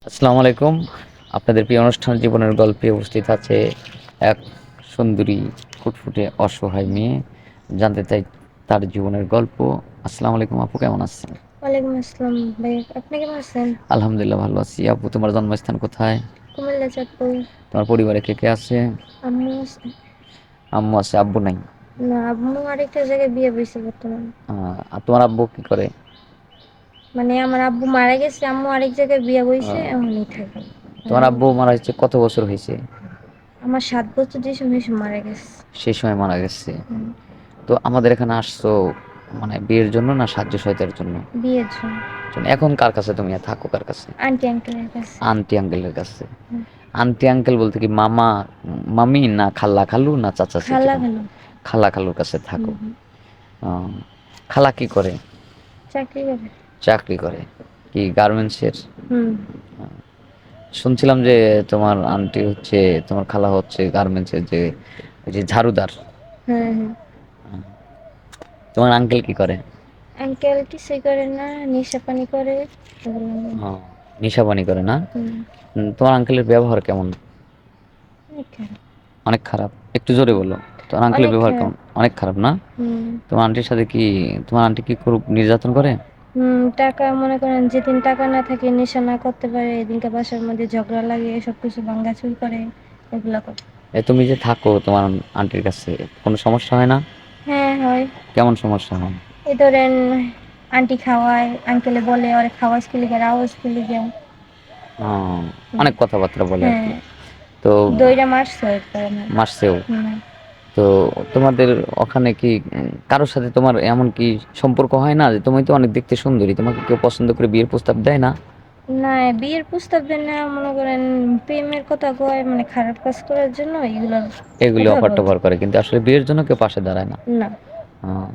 আসসালামু আলাইকুম। আপনাদের প্রিয় অনুষ্ঠান জীবনের গল্পে উপস্থিত আছে এক সুন্দরী ফুটফুটে অসহায় মেয়ে। জানতে চাই তার জীবনের গল্প। আসসালামু আলাইকুম আপু, কেমন আছেন? ওয়ালাইকুম আসসালাম ভাই, আপনি কেমন আছেন? আলহামদুলিল্লাহ ভালো আছি। আপু, তোমার জন্মস্থান কোথায়? কুমিল্লা, চাঁদপুর। তোমার পরিবারে কে কে আছে? আম্মু আছে। আম্মু আছে, আব্বু নাই? না, আম্মু আরেকটা জায়গায় বিয়ে বইছে বর্তমানে। আর তোমার আব্বু কি করে? মানে আমার আব্বু মারা গেছে, আম্মু আরেক জায়গায় বিয়ে বইছে, আহ, এমনই থাকে। তোমার আব্বু মারা হয়েছে কত বছর হয়েছে? আমার 7 বছর যে সময় সে মারা গেছে। সেই সময় মারা গেছে। হুম, তো আমাদের এখানে আসছো মানে বিয়ের জন্য না সাহায্য সহায়তার জন্য? বিয়ের জন্য। এখন কার কাছে তুমি থাকো, কার কাছে? আন্টি আঙ্কেলের কাছে। আন্টি আঙ্কেলের কাছে। হুম, আন্টি আঙ্কেল বলতে কি মামা মামি, না খালা খালু, না চাচা চাচি? খালা খালু। খালা খালুর কাছে থাকো। হুম। আহ, খালা কি করে? চাকরি করে। চাকরি করে। কি গার্মেন্টসের? হুম। শুনছিলাম যে তোমার আন্টি হচ্ছে, তোমার খালা হচ্ছে গার্মেন্টসের যে ওই যে ঝাড়ুদার। হ্যাঁ, হ্যাঁ। তোমার আঙ্কেল কি করে? আঙ্কেল কিছুই করে না, নেশা পানি করে। এগুলো নিয়ে। ও, নেশা পানি করে না? হুম। তোমার আঙ্কেলের ব্যবহার কেমন? অনেক খারাপ। অনেক খারাপ? একটু জোরে বলো। তোমার আঙ্কেলের অনেক ব্যবহার খারাপ। কেমন? অনেক খারাপ না? হুম। তোমার আন্টির সাথে কি, তোমার আন্টি কি খুব নির্যাতন করে? টাকা মনে করেন যেদিন টাকা না থাকে, নেশা না করতে পারে, এদিনকে বাসার মধ্যে ঝগড়া লাগে, সবকিছু ভাঙাচুর করে, এগুলা করে। তুমি যে থাকো তোমার আন্টির কাছে, কোনো সমস্যা হয় না? হ্যাঁ, হয়। কেমন সমস্যা হয়? এই ধরেন, আন্টি খাওয়ায়, আঙ্কেলে বলে ওরে খাওয়াস কি লিগা, রাওয়াস কি লিগা। আহ, হুম। অনেক কথাবার্তা বলে আর হ্যাঁ, কি। তো দইরা মারছে একবার আমার। মারছেও? হুম। তো তোমাদের ওখানে কি কারোর সাথে তোমার এমন কি সম্পর্ক হয় না, যে তুমি তো অনেক দেখতে সুন্দরী, তোমাকে কেউ পছন্দ করে বিয়ের প্রস্তাব দেয় না? না, বিয়ের প্রস্তাব দেন না, মনে করেন প্রেমের কথা কয়, মানে খারাপ কাজ করার জন্য এগুলোর এগুলি কথা অফার বলে। টফার করে, কিন্তু আসলে বিয়ের জন্য কেউ পাশে দাঁড়ায় না। না। আহ,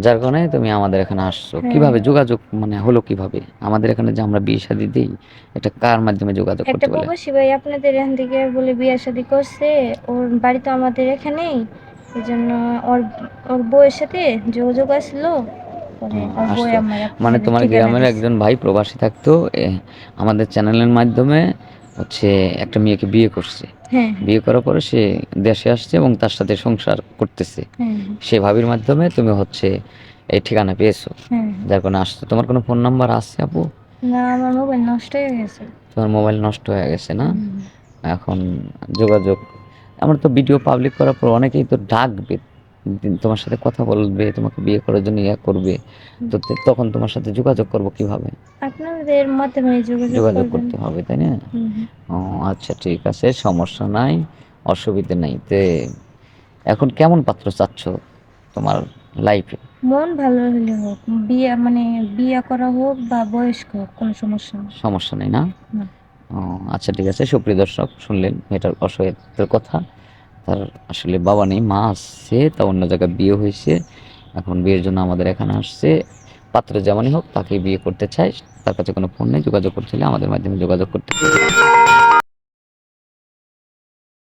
যার কারণে তুমি আমাদের এখানে আসছো। হ্যাঁ, কিভাবে যোগাযোগ মানে হলো কিভাবে আমাদের এখানে যে আমরা বিয়ে শাদী দিই, এটা কার মাধ্যমে যোগাযোগ একটা করতে বলে? প্রবাসী ভাই আপনাদের এখান থেকে বলে বিয়ে শাদী করছে। ওর বাড়ি তো আমাদের এখানেই। এই জন্য ওর ওর বউয়ের সাথে যোগাযোগ আসলো। পরে ওর বউ আসতো আমার মানে আপনাদের তোমার ঠিকানা গ্রামের দিচ্ছে। একজন ভাই প্রবাসী থাকতো, আমাদের চ্যানেলের মাধ্যমে হচ্ছে একটা মেয়েকে বিয়ে করছে। হ্যাঁ, বিয়ে করার পরে সে দেশে আসছে এবং তার সাথে সংসার করতেছে। হ্যাঁ, সে ভাবির মাধ্যমে তুমি হচ্ছে এই ঠিকানা পেয়েছো, হ্যাঁ, হ্যাঁ। যার কারণে আসছো। তোমার কোনো ফোন নাম্বার আছে আপু? না, আমার মোবাইল নষ্ট হয়ে গেছে। তোমার মোবাইল নষ্ট হয়ে গেছে না? হুম। এখন যোগাযোগ, আমরা তো ভিডিও পাবলিক করার পর অনেকেই তো ডাকবে, তোমার সাথে কথা বলবে, তোমাকে বিয়ে করার জন্য ইয়া করবে। তো তখন তোমার সাথে যোগাযোগ করব কিভাবে? আপনাদের মাধ্যমে যোগাযোগ যোগাযোগ করবেন। করতে হবে, তাই না? হুম, হুম। ও, আচ্ছা ঠিক আছে, সমস্যা নাই, অসুবিধা নাই। এখন কেমন পাত্র চাচ্ছ তোমার লাইফে? মন ভালো হলে হোক, বিয়ে মানে বিয়ে করা হোক বা বয়স্ক হোক, কোনো সমস্যা নেই। সমস্যা নেই না? না। ও, আচ্ছা ঠিক আছে। সুপ্রিয় দর্শক, শুনলেন মেয়েটার অসহায়ত্বের কথা। তার আসলে বাবা নেই, মা আসছে, তা অন্য জায়গায় বিয়ে হয়েছে। এখন বিয়ের জন্য আমাদের এখানে আসছে। পাত্র যেমনই হোক তাকে বিয়ে করতে চাই। তার কাছে কোনো ফোন নেই, যোগাযোগ করতে হলে আমাদের মাধ্যমে যোগাযোগ করতে হবে।